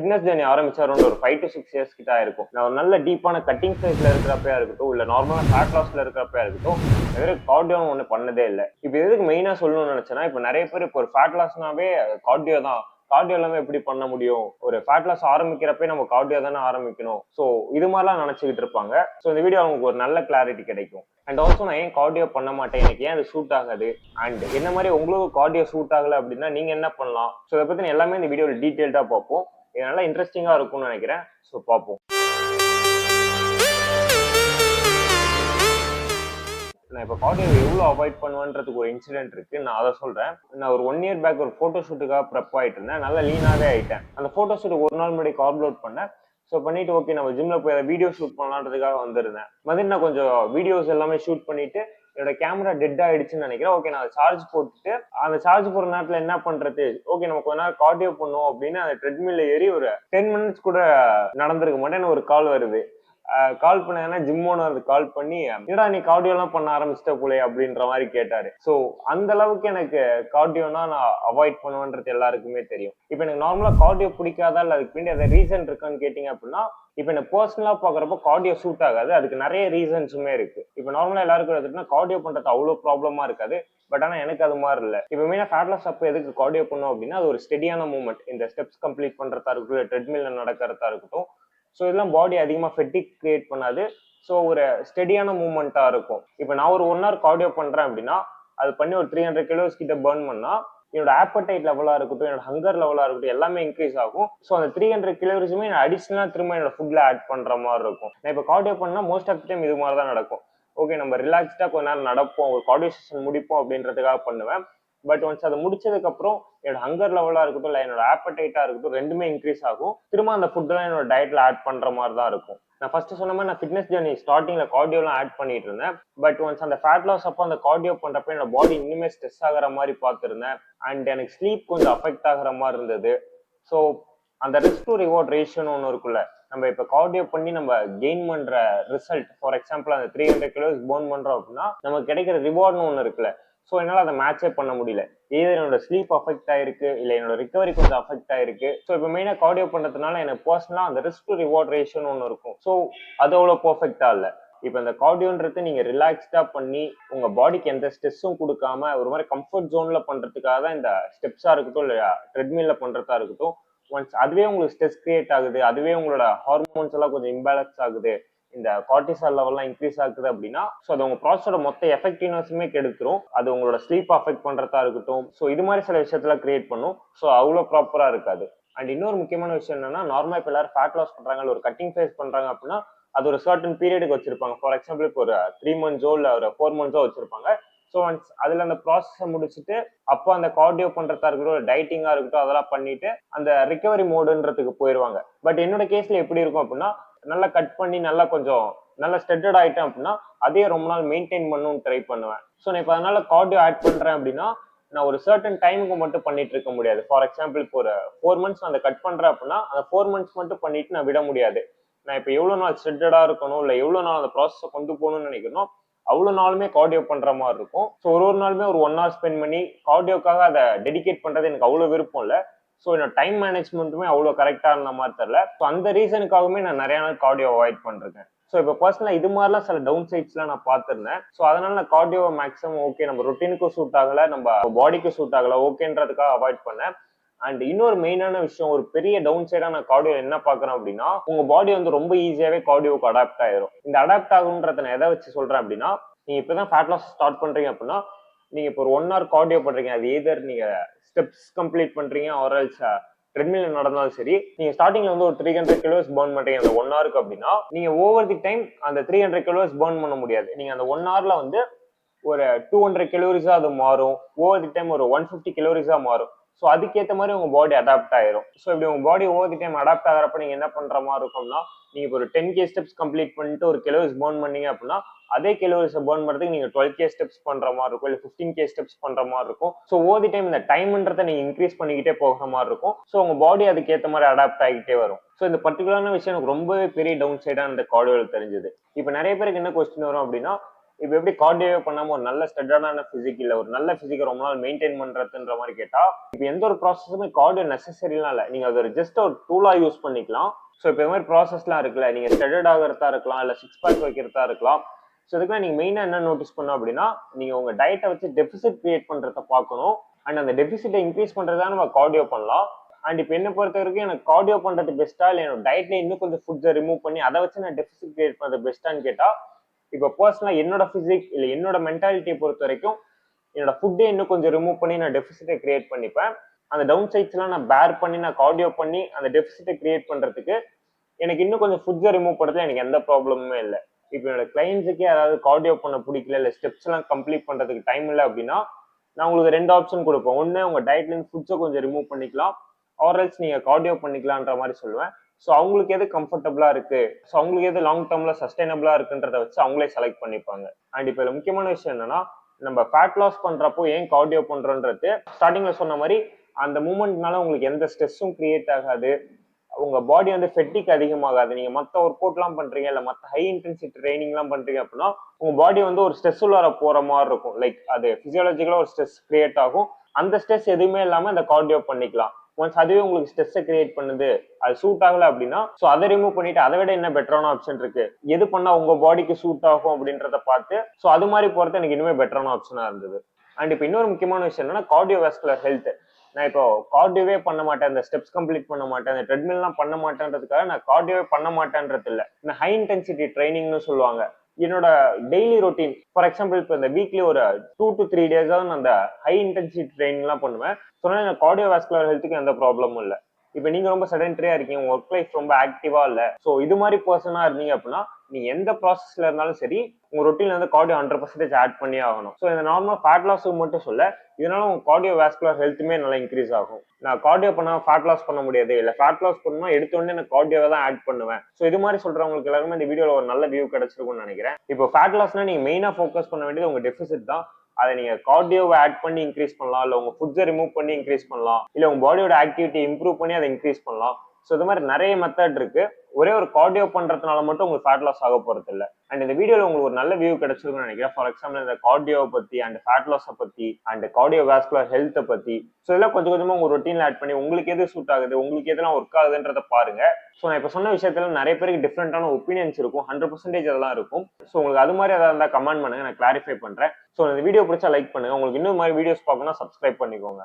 Fitness journey ஆரம்பிச்ச around ஒரு 5 to 6 years கிட்ட இருக்கும். நான் ஒரு நல்ல டீப்பான கட்டிங் ஃபேஸ்ல இருக்கிறப்பயா இருக்கட்டும், இல்ல நார்மலா ஃபேட் லாஸ்ல இருக்கிறப்பயா இருக்கட்டும், வெறும் கார்டியோ ஒண்ணு பண்ணதே இல்லை. இப்ப எதுக்கு மெயினா சொல்லணும்னு நினைச்சேன்னா, இப்ப நிறைய பேர் இப்போ ஒரு ஃபேட் லாஸ்னாவே கார்டியோ தான். கார்டியோ எல்லாமே எப்படி பண்ண முடியும்? ஒரு ஃபேட் லாஸ் ஆரம்பிக்கிறப்ப நம்ம கார்டியோ தானே ஆரம்பிக்கணும். ஸோ இது மாதிரிலாம் நினைச்சுக்கிட்டு இருப்பாங்க. ஸோ இந்த வீடியோ அவங்களுக்கு ஒரு நல்ல கிளாரிட்டி கிடைக்கும். அண்ட் ஆல்சோ நான் ஏன் கார்டியோ பண்ண மாட்டேன், எனக்கு ஏன் அது சூட் ஆகாது, அண்ட் என்ன மாதிரி உங்களுக்கு கார்டியோ சூட் ஆகல அப்படின்னா நீங்க என்ன பண்ணலாம், ஸோ இதை பத்தி எல்லாமே இந்த வீடியோவில் டீட்டெயில்டா பார்ப்போம். இது நல்லா இன்ட்ரெஸ்டிங்கா இருக்கும்னு நினைக்கிறேன். ஸோ பார்ப்போம். நான் இப்போ கார்டியோ எவ்வளோ அவாய்ட் பண்ணுவேன்றதுக்கு ஒரு இன்சிடென்ட் இருக்கு. நான் அதை சொல்றேன். நான் ஒரு 1 year பேக் ஒரு போட்டோ ஷூட்டுக்காக ப்ரெப் ஆயிட்டு இருந்தேன். நல்லா லீனாவே ஆயிட்டேன். அந்த போட்டோ ஷூட் ஒரு நாள் முன்னாடி கார்ப் லோட் பண்ணேன். ஸோ பண்ணிட்டு ஓகே நம்ம ஜிம்ல போய் வீடியோ ஷூட் பண்ணலான்றதுக்காக வந்திருந்தேன். மதியம் நான் கொஞ்சம் வீடியோஸ் எல்லாமே ஷூட் பண்ணிட்டு என்னோட கேமரா டெட் ஆயிடுச்சுன்னு நினைக்கிறேன். ஓகே நான் சார்ஜ் போட்டுட்டு அந்த சார்ஜ் போடுற நேரத்துல என்ன பண்றது, ஓகே நம்ம கொஞ்ச நேரம் கார்டியோ பண்ணுவோம் அப்படின்னு அந்த ட்ரெட்மில்ல ஏறி ஒரு 10 minutes கூட நடந்திருக்க மாட்டேன். ஒரு கால் வருது. கால் பண்ண ஜிம் ஓனர் கால் பண்ணி, என்னடா நீ கார்டியோ எல்லாம் பண்ண ஆரம்பிச்சிட்ட போலே அப்படின்ற மாதிரி கேட்டாரு. சோ அந்த அளவுக்கு எனக்கு கார்டியோனா நான் அவாய்ட் பண்ணுவேன்றது எல்லாருக்குமே தெரியும். இப்ப எனக்கு நார்மலா கார்டியோ பிடிக்காதா இல்ல அதுக்கு பின்னாடி அதை ரீசன் இருக்கான்னு கேட்டீங்க அப்படின்னா, இப்ப எனக்கு பர்சனலா பாக்குறப்ப கார்டியோ சூட் ஆகாது. அதுக்கு நிறைய ரீசன்ஸுமே இருக்கு. இப்ப நார்மலா எல்லாருக்கும் எடுத்துட்டா கார்டியோ பண்றது அவ்வளவு ப்ராப்ளமா இருக்காது. பட் ஆனா எனக்கு அது மாதிரி இல்ல. இப்ப மெயினா ஃபேட் லாஸ் அப்ப எதுக்கு கார்டியோ பண்ணும் அப்படின்னா, அது ஒரு ஸ்டெடியான மூவ்மெண்ட். இந்த ஸ்டெப்ஸ் கம்ப்ளீட் பண்றதா இருக்கட்டும், ட்ரெட்மில்ல நடக்கிறதா இருக்கட்டும். ஸோ இதெல்லாம் பாடி அதிகமாக ஃபெட்டிக் கிரியேட் பண்ணாது. ஸோ ஒரு ஸ்டெடியான மூவ்மெண்ட்டாக இருக்கும். இப்போ நான் ஒரு 1 hour கார்டியோ பண்ணுறேன் அப்படின்னா, அது பண்ணி ஒரு 300 கிலோஸ் கிட்ட பர்ன் பண்ணா என்னோட ஆப்படைட் லெவலாக இருக்கட்டும், என்னோட ஹங்கர் லெவலாக இருக்கட்டும், எல்லாமே இன்க்ரீஸ் ஆகும். ஸோ அந்த 300 கிலோஸுமே நான் அடிஷ்னலாக திரும்ப என்னோட ஃபுட்ல ஆட் பண்ணுற மாதிரி இருக்கும். நான் இப்போ கார்டியோ பண்ணா மோஸ்ட் ஆஃப் டைம் இது மாதிரி தான் நடக்கும். ஓகே நம்ம ரிலாக்ஸ்டாக கொஞ்ச நேரம் நடப்போம், ஒரு கார்டியோ செஷன் முடிப்போம் அப்படின்றதுக்காக பண்ணுவேன். பட் ஒன்ஸ் அதை முடிச்சதுக்கு அப்புறம் என்னோட ஹங்கர் லெவலா இருக்கட்டும் இல்ல என்னோட ஆப்படைட்டா இருக்கட்டும் ரெண்டுமே இன்க்ரீஸ் ஆகும். திரும்ப அந்த ஃபுட்டெல்லாம் என்னோட டயட்ல ஆட் பண்ற மாதிரி தான் இருக்கும். நான் ஃபர்ஸ்ட் சொன்ன மாதிரி நான் ஃபிட்னஸ் ஜர்னி ஸ்டார்டிங்ல கார்டியோலாம் ஆட் பண்ணிட்டு இருந்தேன். பட் ஒன்ஸ் அந்த ஃபேட் லாஸ் அப்போ அந்த கார்டியோ பண்றப்ப என்னோட பாடி இன்னுமே ஸ்ட்ரெஸ் ஆகிற மாதிரி பார்த்துருந்தேன். அண்ட் எனக்கு ஸ்லீப் கொஞ்சம் அஃபெக்ட் ஆகிற மாதிரி இருந்தது. ஸோ அந்த ரிஸ்க் டு ரிவார்ட் ரேஷியோன்னு ஒன்று இருக்குல்ல, நம்ம இப்போ கார்டியோ பண்ணி நம்ம கெயின் பண்ற ரிசல்ட், ஃபார் எக்ஸாம்பிள் அந்த 300 கிலோஸ் பர்ன் பண்றோம் அப்படின்னா நமக்கு கிடைக்கிற ரிவார்ட்னு ஒன்று இருக்குல்ல. ஸோ என்னால் அதை மேட்சே பண்ண முடியல. ஏதோ என்னோட ஸ்லீப் அஃபெக்ட் ஆயிருக்கு, இல்லை என்னோட ரிகவரி கொஞ்சம் அஃபெக்ட் ஆயிருக்கு. ஸோ இப்போ மெயினாக கார்டியோ பண்ணுறதுனால எனக்கு பர்சனலாக அந்த ரிஸ்க் டு ரிவார்ட் ரேஷியோன்னு ஒன்று இருக்கும். ஸோ அது அவ்வளோ பர்ஃபெக்டா இல்லை. இப்போ இந்த கார்டியோன்றது நீங்க ரிலாக்ஸ்டா பண்ணி உங்க பாடிக்கு எந்த ஸ்ட்ரெஸ்ஸும் கொடுக்காம ஒரு மாதிரி கம்ஃபர்ட் ஜோன்ல பண்றதுக்காக தான் இந்த ஸ்டெப்ஸா இருக்கட்டும் இல்லையா ட்ரெட்மில்ல பண்றதா இருக்கட்டும். ஒன்ஸ் அதுவே உங்களுக்கு ஸ்ட்ரெஸ் கிரியேட் ஆகுது, அதுவே உங்களோட ஹார்மோன்ஸ் எல்லாம் கொஞ்சம் இம்பேலன்ஸ் ஆகுது, இந்த கார்டிசால் லெவல்லாம் இன்க்ரீஸ் ஆகுது அப்படின்னா ஸோ அது உங்க ப்ராசஸோட மொத்த எஃபெக்டிவ்னஸுமே கெடுத்துரும். அது உங்களோட ஸ்லீப் அஃபெக்ட் பண்றதா இருக்கட்டும். ஸோ இது மாதிரி சில விஷயத்துல கிரியேட் பண்ணும். ஸோ அவ்வளோ ப்ராப்பரா இருக்காது. அண்ட் இன்னொரு முக்கியமான விஷயம் என்னன்னா, நார்மலா இப்போ எல்லாரும் ஃபேட் லாஸ் பண்றாங்க, ஒரு கட்டிங் ஃபேஸ் பண்றாங்க அப்படின்னா அது ஒரு சர்டன் பீரியடுக்கு வச்சிருப்பாங்க. ஃபார் எக்ஸாம்பிள் இப்போ ஒரு 3 months இல்ல ஒரு 4 months வச்சிருப்பாங்க. ஸோ ஒன்ஸ் அதுல அந்த ப்ராசஸை முடிச்சுட்டு அப்போ அந்த கார்டியோ பண்றதா இருக்கட்டும், டயட்டிங்கா இருக்கட்டும், அதெல்லாம் பண்ணிட்டு அந்த ரிகவரி மோடுன்றதுக்கு போயிருவாங்க. பட் என்னோட கேஸ்ல எப்படி இருக்கும் அப்படின்னா, நல்லா கட் பண்ணி நல்லா கொஞ்சம் நல்லா ஸ்டெட்டட் ஆயிட்டேன் அப்படின்னா அதே ரொம்ப நாள் மெயின்டைன் பண்ணணும்னு ட்ரை பண்ணுவேன். ஸோ நான் இப்போ அதனால கார்டியோ ஆட் பண்றேன் அப்படின்னா நான் ஒரு சர்டன் டைமுக்கு மட்டும் பண்ணிட்டு இருக்க முடியாது. ஃபார் எக்ஸாம்பிள் இப்போ ஒரு 4 months அந்த கட் பண்றேன் அப்படின்னா அந்த 4 months மட்டும் பண்ணிட்டு நான் விட முடியாது. நான் இப்போ எவ்வளவு நாள் ஸ்ட்ரெட்டடா இருக்கணும் இல்லை எவ்வளவு நாள் அந்த ப்ராசஸை கொண்டு போகணும்னு நினைக்கணும், அவ்வளவு நாளுமே கார்டியோ பண்ற மாதிரி இருக்கும். ஸோ ஒரு நாளுமே ஒரு 1 hour ஸ்பெண்ட் பண்ணி கார்டியோக்காக அதை டெடிகேட் பண்றது எனக்கு அவ்வளவு விருப்பம் இல்லை. ஸோ என்னோட டைம் மேனேஜ்மெண்ட்டுமே அவ்வளோ கரெக்டா இருந்த மாதிரி தெரியல. ஸோ அந்த ரீசனுக்காகவே நான் நிறைய நாள் கார்டியோ அவாய்ட் பண்ணிருக்கேன். ஸோ இப்போ பர்சனலா இது மாதிரிலாம் சில டவுன் சைட்ஸ்லாம் நான் பார்த்துருந்தேன். ஸோ அதனால நான் கார்டியோ மேக்ஸிமம் ஓகே நம்ம ரொட்டீனுக்கும் சூட் ஆகல, நம்ம பாடிக்கும் சூட் ஆகல, ஓகேன்றதுக்காக அவாய்ட் பண்ணேன். அண்ட் இன்னொரு மெயினான விஷயம், ஒரு பெரிய டவுன் சைடா நான் கார்டியோ என்ன பாக்குறேன் அப்படின்னா, உங்க பாடி வந்து ரொம்ப ஈஸியாவே கார்டியோக்கு அடாப்ட் ஆயிரும். இந்த அடாப்ட் ஆகுன்றத நான் எதை வச்சு சொல்றேன் அப்படின்னா, நீங்க இப்பதான் ஃபேட் லாஸ் ஸ்டார்ட் பண்றீங்க அப்படின்னா நீங்க இப்போ ஒரு 1 hour கார்டியோ பண்றீங்க, அது எதர் நீங்க ஸ்டெப்ஸ் கம்ப்ளீட் பண்றீங்க ஆர்எல்ஸ் ட்ரெட்மில் நடந்தாலும் சரி, நீங்க ஸ்டார்டிங்ல வந்து ஒரு 300 கிலோஸ் பர்ன் பண்றீங்க அந்த 1 hourக்கு அப்படின்னா நீங்க ஓவர் தி டைம் அந்த 300 கிலோஸ் பர்ன் பண்ண முடியாது. நீங்க அந்த 1 hourல வந்து ஒரு 200 கலோரிஸா அது மாறும், ஓவர் தி டைம் ஒரு 150 கலோரிஸா மாறும். ஸோ அதுக்கேற்ற மாதிரி உங்க பாடி அடாப்ட் ஆயிரும். ஸோ இப்படி உங்க பாடி ஓவர் தி டைம் அடாப்ட் ஆகிறப்ப நீங்க என்ன பண்ற மாதிரி இருக்கும்னா, நீங்க இப்போ ஒரு 10K ஸ்டெப்ஸ் கம்ப்ளீட் பண்ணிட்டு ஒரு கலோரிஸ் பர்ன் பண்ணீங்க அப்படின்னா அதே கலோரிஸை பர்ன் பண்றதுக்கு நீங்க 12K ஸ்டெப்ஸ் பண்ற மாதிரி இருக்கும், இல்லை 15K ஸ்டெப்ஸ் பண்ற மாதிரி இருக்கும். ஸோ ஓவர் தி டைம் இந்த டைம்ன்றதை நீங்க இன்க்ரீஸ் பண்ணிக்கிட்டே போகிற மாதிரி இருக்கும். ஸோ உங்க பாடி அதுக்கேற்ற மாதிரி அடாப்ட் ஆகிட்டே வரும். ஸோ இந்த பர்டிகுலரான விஷயம் எனக்கு ரொம்பவே பெரிய டவுன் சைடா இந்த கார்டியோல தெரிஞ்சது. இப்போ நிறைய பேருக்கு என்ன கொஸ்டின் வரும் அப்படின்னா, இப்போ எப்படி கார்டியோவே பண்ணாம ஒரு நல்ல ஸ்டெடான பிசிக் இல்ல ஒரு நல்ல பிசிக்கை ரொம்ப நாள் மெயின்டைன் பண்றதுன்ற மாதிரி கேட்டா, இப்போ எந்த ஒரு ப்ராசஸுமே கார்டியோ நெசசரிலாம் இல்லை. நீங்க அது ஒரு ஜஸ்ட் ஒரு டூலா யூஸ் பண்ணிக்கலாம். ஸோ இப்போ இது மாதிரி ப்ராசஸ்லாம் இருக்குல்ல, நீங்க ஸ்டெடட் ஆகிறதா இருக்கலாம், இல்ல 6 பேக் வைக்கிறதா இருக்கலாம். ஸோ இதுக்குலாம் நீங்க மெயினா என்ன நோட்டீஸ் பண்ணணும் அப்படின்னா, நீங்க உங்க டயட்டை வச்சு டெபிசிட் கிரியேட் பண்றத பார்க்கணும். அண்ட் அந்த டெபிசிட்டை இன்க்ரீஸ் பண்றதா நம்ம கார்டியோ பண்ணலாம். அண்ட் இப்போ என்ன பொறுத்த வரைக்கும் எனக்கு கார்டியோ பண்றது பெஸ்ட்டா, இல்லை என்னோட டயட்ல இன்னும் கொஞ்சம் ஃபுட்ஸை ரிமூவ் பண்ணி அதை வச்சு நான் டெபிசிட் கிரியேட் பண்றது பெஸ்ட்டான்னு கேட்டா, இப்போ பர்சனலா என்னோட பிசிக் இல்லை என்னோட மென்டாலிட்டியை பொறுத்த வரைக்கும் என்னோட ஃபுட்டே இன்னும் கொஞ்சம் ரிமூவ் பண்ணி நான் டெபிசிட்டை கிரியேட் பண்ணிப்பேன். அந்த டவுன் சைட்ஸ்லாம் நான் பேர் பண்ணி நான் கார்டியோ பண்ணி அந்த டெபிசிட்டை கிரியேட் பண்றதுக்கு எனக்கு இன்னும் கொஞ்சம் ஃபுட்ஸை ரிமூவ் பண்றதுல எனக்கு எந்த ப்ராப்ளமுமே இல்லை. இப்போ என்னோட கிளைண்ட்ஸுக்கே யாராவது கார்டியோ பண்ண பிடிக்கல, இல்லை ஸ்டெப்ஸ் எல்லாம் கம்ப்ளீட் பண்றதுக்கு டைம் இல்லை அப்படின்னா, நான் உங்களுக்கு 2 ஆப்ஷன் கொடுப்பேன். ஒன்று உங்க டயட்ல இருந்து ஃபுட்ஸை கொஞ்சம் ரிமூவ் பண்ணிக்கலாம், ஆர்எல்ஸ் நீங்க கார்டியோ பண்ணிக்கலான்ற மாதிரி சொல்லுவேன். ஸோ அவங்களுக்கு எது கம்ஃபர்டபுளா இருக்கு, ஸோ அவங்களுக்கு எது லாங் டேர்ம்ல சஸ்டைனபிளா இருக்குன்றத வச்சு அவங்களே செலக்ட் பண்ணிப்பாங்க. அண்ட் இப்போ முக்கியமான விஷயம் என்னன்னா, நம்ம ஃபேட் லாஸ் பண்றப்போ ஏன் கார்டியோ பண்றோன்றது ஸ்டார்டிங்ல சொன்ன மாதிரி அந்த மூமெண்ட்னால உங்களுக்கு எந்த ஸ்ட்ரெஸ்ஸும் கிரியேட் ஆகாது, உங்க பாடி வந்து ஃபெட்டிக் அதிகமாகாது. நீங்க மத்த ஒர்க் அவுட் எல்லாம் பண்றீங்க, இல்ல மத்த ஹை இன்டென்சிட்டி ட்ரைனிங் எல்லாம் பண்றீங்க அப்படின்னா உங்க பாடி வந்து ஒரு ஸ்ட்ரெஸ் உள்ளார போற மாதிரி இருக்கும். லைக் அது பிசியாலஜிக்கலா ஒரு ஸ்ட்ரெஸ் கிரியேட் ஆகும். அந்த ஸ்ட்ரெஸ் எதுவுமே இல்லாம இந்த கார்டியோ பண்ணிக்கலாம். ஒன்ஸ் அதுவே உங்களுக்கு ஸ்ட்ரெஸ்ஸை கிரியேட் பண்ணுது, அது சூட் ஆகல அப்படின்னா ஸோ அதை ரிமூவ் பண்ணிட்டு அதை விட என்ன பெட்டரான ஆப்ஷன் இருக்கு, எது பண்ணா உங்க பாடிக்கு சூட் ஆகும் அப்படின்றத பார்த்து ஸோ அது மாதிரி போறது எனக்கு இனிமே பெட்டரான ஆப்ஷனா இருந்தது. அண்ட் இப்போ இன்னொரு முக்கியமான விஷயம் என்னன்னா கார்டியோவாஸ்குலர் ஹெல்த். நான் இப்போ கார்டியோவே பண்ண மாட்டேன், இந்த ஸ்டெப்ஸ் கம்ப்ளீட் பண்ண மாட்டேன், இந்த ட்ரெட்மில்லாம் பண்ண மாட்டேன்றதுக்காக நான் கார்டியோவே பண்ண மாட்டேன்றது இல்லை. இந்த ஹை இன்டென்சிட்டி ட்ரைனிங்னு சொல்லுவாங்க. என்னோட டெய்லி ரொட்டீன் ஃபார் எக்ஸாம்பிள் இப்போ இந்த வீக்லி ஒரு 2 to 3 days நான் அந்த ஹை இன்டென்சிட்டி ட்ரைனிங்லாம் பண்ணுவேன். சொன்னா எனக்கு கார்டியோவாஸ்குலர் ஹெல்த்துக்கு எந்த ப்ராப்ளமும் இல்லை. இப்போ நீங்க ரொம்ப செடென்டரியா இருக்கீங்க, உங்க ஒர்க் லைஃப் ரொம்ப ஆக்டிவா இல்ல, ஸோ இது மாதிரி பர்சனா இருந்தீங்க அப்படின்னா நீங்க எந்த ப்ராசஸ்ல இருந்தாலும் சரி உங்க ரொட்டீன்ல வந்து கார்டியோ 100% ஆட் பண்ணி ஆகணும். ஸோ இந்த நார்மல் ஃபேட் லாஸுக்கு மட்டும் சொல்ல, இதனால உங்க கார்டியோ வாஸ்குலர் ஹெல்த்துமே நல்லா இன்க்ரீஸ் ஆகும். நான் கார்டியோ பண்ணா ஃபேட் லாஸ் பண்ண முடியாது, இல்ல ஃபேட் லாஸ் பண்ணா எடுத்த உடனே நான் கார்டியோவை தான் ஆட் பண்ணுவேன். ஸோ இது மாதிரி சொல்றவங்களுக்கு எல்லாருமே இந்த வீடியோல ஒரு நல்ல வியூ கிடைச்சிருக்கும்னு நினைக்கிறேன். இப்போ ஃபேட் லாஸ்னா நீங்க மெயினா ஃபோக்கஸ் பண்ண வேண்டியது உங்க டெபிசிட் தான். அதை நீங்க கார்டியோவை ஆட் பண்ணி இன்க்ரீஸ் பண்ணலாம், இல்ல உங்க ஃபுட்ஸை ரிமூவ் பண்ணி இன்க்ரீஸ் பண்ணலாம், இல்ல உங்க பாடியோட ஆக்டிவிட்டி இம்ப்ரூவ் பண்ணி அதை இன்க்ரீஸ் பண்ணலாம். ஸோ இது மாதிரி நிறைய மெத்தட் இருக்கு. ஒரே ஒரு கார்டியோ பண்றதுனால மட்டும் உங்களுக்கு ஃபேட் லாஸ் ஆக போறது இல்லை. அண்ட் இந்த வீடியோல உங்களுக்கு ஒரு நல்ல வியூ கிடைச்சிருக்கும்னு நினைக்கிறேன். ஃபார் எக்ஸாம்பிள் இந்த கார்டியோவை பத்தி அண்ட் ஃபேட் லாஸை பத்தி அண்ட் கார்டியோ வாஸ்குலர் ஹெல்த்தை பத்தி ஸோ இதெல்லாம் கொஞ்சம் கொஞ்சமா உங்க ரொட்டீன்ல ஆட் பண்ணி உங்களுக்கு எது சூட் ஆகுது, உங்களுக்கு எதெல்லாம் ஒர்க் ஆகுதுன்றத பாருங்க. ஸோ நான் இப்போ சொன்ன விஷயத்துல நிறைய பேருக்கு டிஃப்ரெண்டான ஒப்பீனியன்ஸ் இருக்கும், 100% அதெல்லாம் இருக்கும். ஸோ உங்களுக்கு அது மாதிரி ஏதாவது இருந்தால் கமெண்ட் பண்ணுங்க, நான் கிளாரிஃபை பண்றேன். ஸோ இந்த வீடியோ பிடிச்சா லைக் பண்ணுங்க. உங்களுக்கு இன்னும் மாதிரி வீடியோஸ் பார்க்கணும்னா சப்ஸ்கிரைப் பண்ணிக்கோங்க.